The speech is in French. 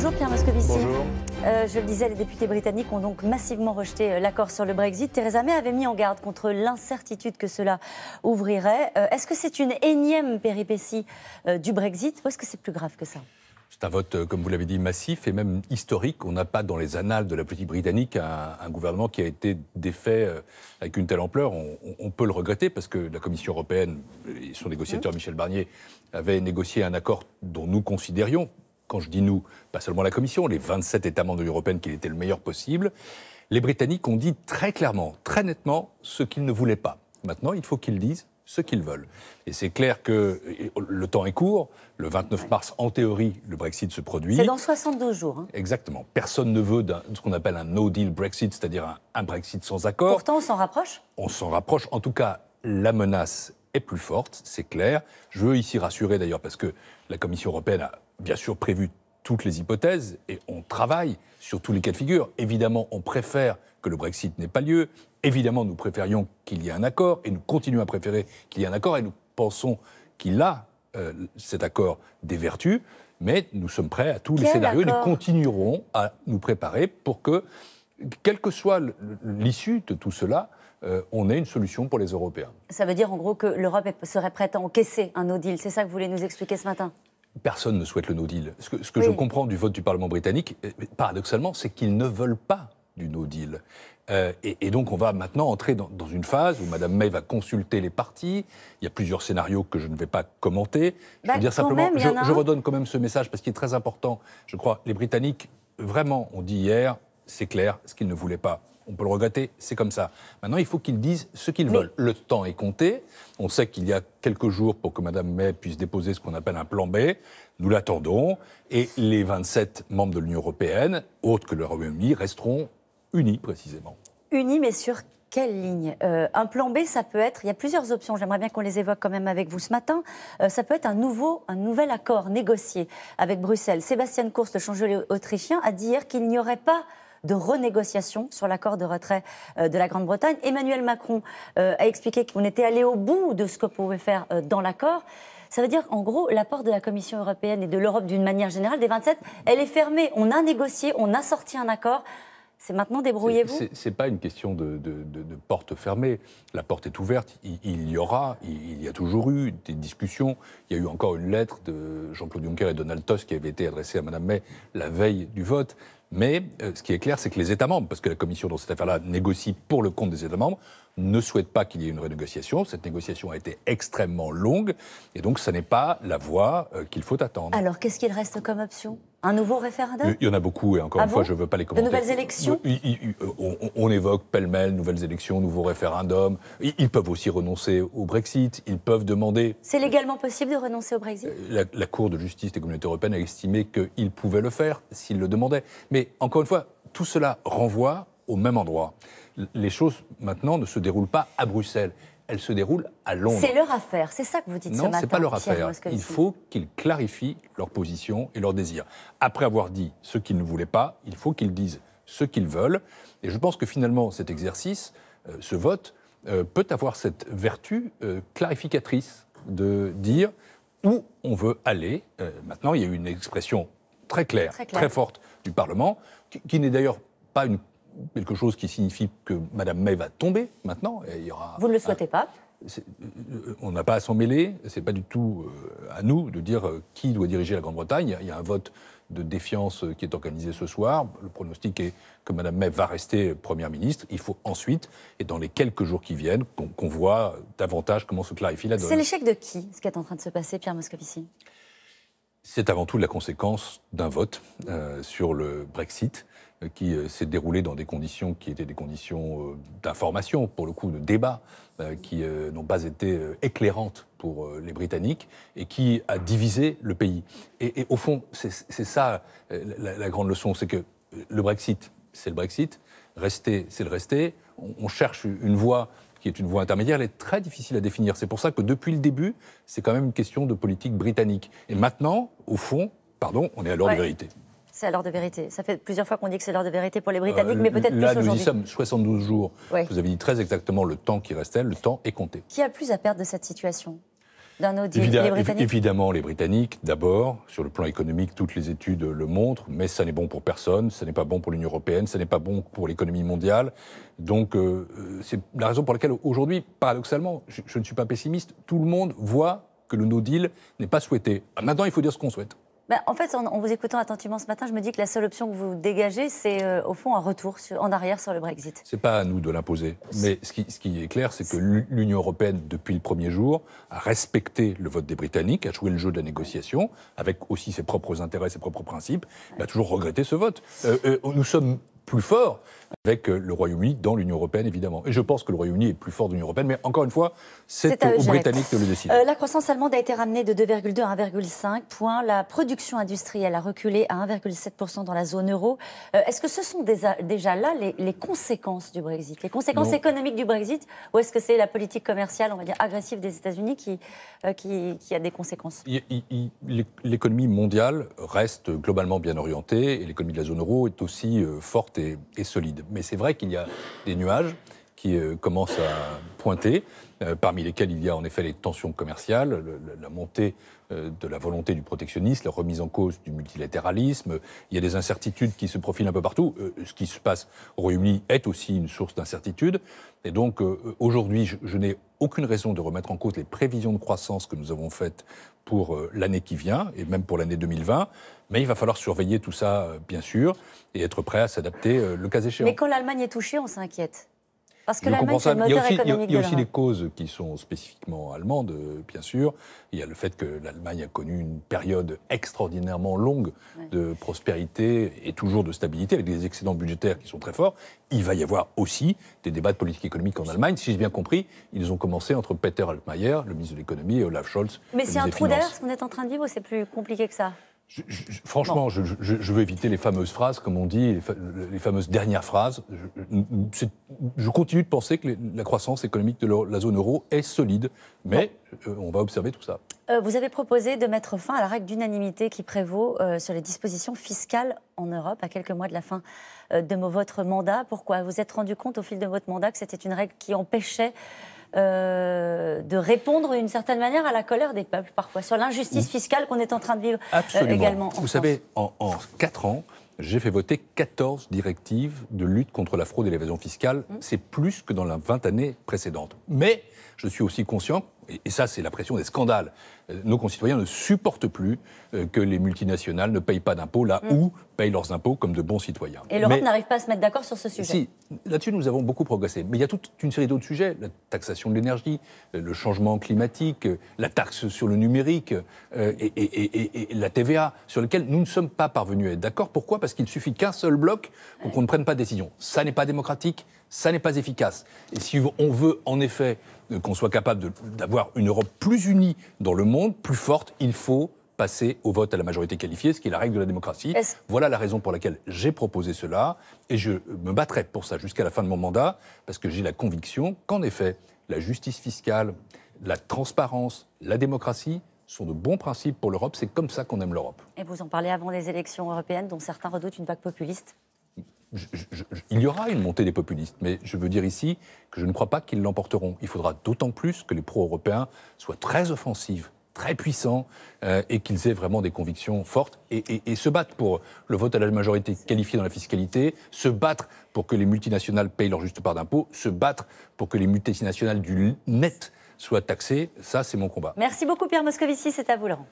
Bonjour Pierre Moscovici. Bonjour. Je le disais, les députés britanniques ont donc massivement rejeté l'accord sur le Brexit. Theresa May avait mis en garde contre l'incertitude que cela ouvrirait. Est-ce que c'est une énième péripétie du Brexit ou est-ce que c'est plus grave que ça ? C'est un vote, comme vous l'avez dit, massif et même historique. On n'a pas dans les annales de la politique britannique un gouvernement qui a été défait avec une telle ampleur. On peut le regretter parce que la Commission européenne et son négociateur Michel Barnier avaient négocié un accord dont nous considérions, quand je dis nous, pas seulement la Commission, les 27 États membres de l'Union européenne, qu'il était le meilleur possible. Les Britanniques ont dit très clairement, très nettement, ce qu'ils ne voulaient pas. Maintenant, il faut qu'ils disent ce qu'ils veulent. Et c'est clair que le temps est court. Le 29 mars, en théorie, le Brexit se produit. C'est dans 72 jours. Hein. Exactement. Personne ne veut ce qu'on appelle un no-deal Brexit, c'est-à-dire un Brexit sans accord. Pourtant, on s'en rapproche ? On s'en rapproche. En tout cas, la menace est plus forte, c'est clair. Je veux ici rassurer d'ailleurs, parce que la Commission européenne a bien sûr prévu toutes les hypothèses et on travaille sur tous les cas de figure. Évidemment, on préfère que le Brexit n'ait pas lieu. Évidemment, nous préférions qu'il y ait un accord et nous continuons à préférer qu'il y ait un accord et nous pensons qu'il a, cet accord, des vertus. Mais nous sommes prêts à tous les scénarios et nous continuerons à nous préparer pour que, quelle que soit l'issue de tout cela, on ait une solution pour les Européens. Ça veut dire en gros que l'Europe serait prête à encaisser un no deal. C'est ça que vous voulez nous expliquer ce matin ? Personne ne souhaite le no deal. Ce que je comprends du vote du Parlement britannique, paradoxalement, c'est qu'ils ne veulent pas du no deal. Et donc on va maintenant entrer dans une phase où Mme May va consulter les partis. Il y a plusieurs scénarios que je ne vais pas commenter. Je veux dire simplement, je redonne quand même ce message parce qu'il est très important. Je crois les Britanniques, vraiment, ont dit hier, c'est clair, ce qu'ils ne voulaient pas. On peut le regretter, c'est comme ça. Maintenant, il faut qu'ils disent ce qu'ils veulent. Le temps est compté. On sait qu'il y a quelques jours pour que Mme May puisse déposer ce qu'on appelle un plan B. Nous l'attendons. Et les 27 membres de l'Union européenne, autres que le Royaume-Uni, resteront unis, précisément. Unis, mais sur quelle ligne ? Un plan B, ça peut être... Il y a plusieurs options. J'aimerais bien qu'on les évoque quand même avec vous ce matin. Ça peut être un nouvel accord négocié avec Bruxelles. Sébastien Kurz, le chancelier autrichien, a dit hier qu'il n'y aurait pas de renégociation sur l'accord de retrait de la Grande-Bretagne. Emmanuel Macron a expliqué qu'on était allé au bout de ce qu'on pouvait faire dans l'accord. Ça veut dire, en gros, la porte de la Commission européenne et de l'Europe d'une manière générale, des 27, elle est fermée. On a négocié, on a sorti un accord. C'est maintenant, débrouillez-vous. C'est pas une question de porte fermée. La porte est ouverte. Il y a toujours eu des discussions. Il y a eu encore une lettre de Jean-Claude Juncker et Donald Tusk qui avait été adressée à Mme May la veille du vote. Mais ce qui est clair, c'est que les États membres, parce que la Commission dans cette affaire-là négocie pour le compte des États membres, ne souhaitent pas qu'il y ait une renégociation. Cette négociation a été extrêmement longue et donc ce n'est pas la voie qu'il faut attendre. Alors qu'est-ce qu'il reste comme option ? Un nouveau référendum ? Il y en a beaucoup et encore une fois, je ne veux pas les commenter. De nouvelles élections ? On évoque pêle-mêle nouvelles élections, nouveaux référendums. Ils peuvent aussi renoncer au Brexit. Ils peuvent demander... C'est légalement possible de renoncer au Brexit ? La Cour de justice des communautés européennes a estimé qu'ils pouvaient le faire s'ils le demandaient. Mais encore une fois, tout cela renvoie au même endroit. Les choses, maintenant, ne se déroulent pas à Bruxelles. Elles se déroulent à Londres. C'est leur affaire, c'est ça que vous dites ce matin. Non, ce n'est pas leur affaire. Il faut qu'ils clarifient leur position et leurs désirs. Après avoir dit ce qu'ils ne voulaient pas, il faut qu'ils disent ce qu'ils veulent. Et je pense que finalement, cet exercice, ce vote, peut avoir cette vertu clarificatrice de dire où on veut aller. Maintenant, il y a eu une expression très claire, très forte du Parlement, qui n'est d'ailleurs pas quelque chose qui signifie que Mme May va tomber maintenant. Il y aura vous ne le souhaitez pas ? On n'a pas à s'en mêler. Ce n'est pas du tout à nous de dire qui doit diriger la Grande-Bretagne. Il y a un vote de défiance qui est organisé ce soir. Le pronostic est que Mme May va rester Première ministre. Il faut ensuite, et dans les quelques jours qui viennent, qu'on voit davantage comment se clarifie la donne. C'est l'échec de qui, ce qui est en train de se passer, Pierre Moscovici ? C'est avant tout la conséquence d'un vote sur le Brexit qui s'est déroulé dans des conditions qui étaient des conditions d'information, pour le coup de débat, qui n'ont pas été éclairantes pour les Britanniques et qui a divisé le pays. Et au fond, c'est ça la grande leçon, c'est que le Brexit, c'est le Brexit, rester, c'est le rester. On cherche une voie qui est une voie intermédiaire, elle est très difficile à définir. C'est pour ça que depuis le début, c'est quand même une question de politique britannique. Et maintenant, au fond, on est à l'heure de vérité. C'est à l'heure de vérité. Ça fait plusieurs fois qu'on dit que c'est l'heure de vérité pour les Britanniques, mais peut-être plus aujourd'hui. Là, nous y sommes 72 jours. Vous avez dit très exactement le temps qui restait, le temps est compté. Qui a le plus à perdre de cette situation ? d'un no deal? Les Britanniques? Évidemment, les Britanniques, d'abord. Sur le plan économique, toutes les études le montrent, mais ça n'est bon pour personne, ça n'est pas bon pour l'Union européenne, ça n'est pas bon pour l'économie mondiale. Donc, c'est la raison pour laquelle, aujourd'hui, paradoxalement, je ne suis pas pessimiste, tout le monde voit que le no deal n'est pas souhaité. Maintenant, il faut dire ce qu'on souhaite. En fait, en vous écoutant attentivement ce matin, je me dis que la seule option que vous dégagez, c'est au fond un retour en arrière sur le Brexit. Ce n'est pas à nous de l'imposer. Mais ce qui est clair, c'est que l'Union européenne, depuis le premier jour, a respecté le vote des Britanniques, a joué le jeu de la négociation, avec aussi ses propres intérêts, ses propres principes, a toujours regretté ce vote. Nous sommes plus forts avec le Royaume-Uni dans l'Union européenne, évidemment. Et je pense que le Royaume-Uni est plus fort de l'Union européenne, mais encore une fois, c'est aux Britanniques de le décider. La croissance allemande a été ramenée de 2,2 à 1,5 points. La production industrielle a reculé à 1,7% dans la zone euro. Est-ce que ce sont déjà là les conséquences du Brexit, les conséquences économiques du Brexit, ou est-ce que c'est la politique commerciale, on va dire, agressive des États-Unis qui a des conséquences? L'économie mondiale reste globalement bien orientée et l'économie de la zone euro est aussi forte et solide. Mais c'est vrai qu'il y a des nuages qui commencent à pointer, parmi lesquels il y a en effet les tensions commerciales, la montée de la volonté du protectionnisme, la remise en cause du multilatéralisme. Il y a des incertitudes qui se profilent un peu partout. Ce qui se passe au Royaume-Uni est aussi une source d'incertitude. Et donc aujourd'hui, je n'ai aucune raison de remettre en cause les prévisions de croissance que nous avons faites pour l'année qui vient, et même pour l'année 2020. Mais il va falloir surveiller tout ça, bien sûr, et être prêt à s'adapter le cas échéant. Mais quand l'Allemagne est touchée, on s'inquiète. Parce que l'Allemagne, c'est le moteur économique de l'Europe. Il y a aussi des causes qui sont spécifiquement allemandes, bien sûr. Il y a le fait que l'Allemagne a connu une période extraordinairement longue de prospérité et toujours de stabilité, avec des excédents budgétaires qui sont très forts. Il va y avoir aussi des débats de politique économique en Allemagne. Si j'ai bien compris, ils ont commencé entre Peter Altmaier, le ministre de l'économie, et Olaf Scholz, mais c'est un trou d'air, ce qu'on est en train de vivre, ou c'est plus compliqué que ça? Franchement, je veux éviter les fameuses phrases, comme on dit, les fameuses dernières phrases. Je continue de penser que la croissance économique de la zone euro est solide, mais on va observer tout ça. Vous avez proposé de mettre fin à la règle d'unanimité qui prévaut sur les dispositions fiscales en Europe à quelques mois de la fin de votre mandat. Pourquoi? Vous vous êtes rendu compte au fil de votre mandat que c'était une règle qui empêchait de répondre d'une certaine manière à la colère des peuples, parfois, sur l'injustice fiscale qu'on est en train de vivre également en France. Vous savez, en 4 ans, j'ai fait voter 14 directives de lutte contre la fraude et l'évasion fiscale. C'est plus que dans les 20 années précédentes. Mais je suis aussi conscient, et ça c'est la pression des scandales, nos concitoyens ne supportent plus que les multinationales ne payent pas d'impôts là où payent leurs impôts comme de bons citoyens. Et l'Europe n'arrive pas à se mettre d'accord sur ce sujet. Si, là-dessus nous avons beaucoup progressé. Mais il y a toute une série d'autres sujets, la taxation de l'énergie, le changement climatique, la taxe sur le numérique et la TVA, sur lesquels nous ne sommes pas parvenus à être d'accord. Pourquoi? Parce qu'il suffit qu'un seul bloc pour qu'on ne prenne pas de décision. Ça n'est pas démocratique, ça n'est pas efficace. Et si on veut en effet qu'on soit capable d'avoir une Europe plus unie dans le monde, plus forte, il faut passer au vote à la majorité qualifiée, ce qui est la règle de la démocratie. Voilà la raison pour laquelle j'ai proposé cela, et je me battrai pour ça jusqu'à la fin de mon mandat, parce que j'ai la conviction qu'en effet, la justice fiscale, la transparence, la démocratie sont de bons principes pour l'Europe. C'est comme ça qu'on aime l'Europe. Et vous en parlez avant les élections européennes, dont certains redoutent une vague populiste. Il y aura une montée des populistes, mais je veux dire ici que je ne crois pas qu'ils l'emporteront. Il faudra d'autant plus que les pro-européens soient très offensifs, très puissants, et qu'ils aient vraiment des convictions fortes et se battre pour le vote à la majorité qualifiée dans la fiscalité, se battre pour que les multinationales payent leur juste part d'impôt, se battre pour que les multinationales du net soient taxées. Ça, c'est mon combat. Merci beaucoup Pierre Moscovici, c'est à vous Laurent.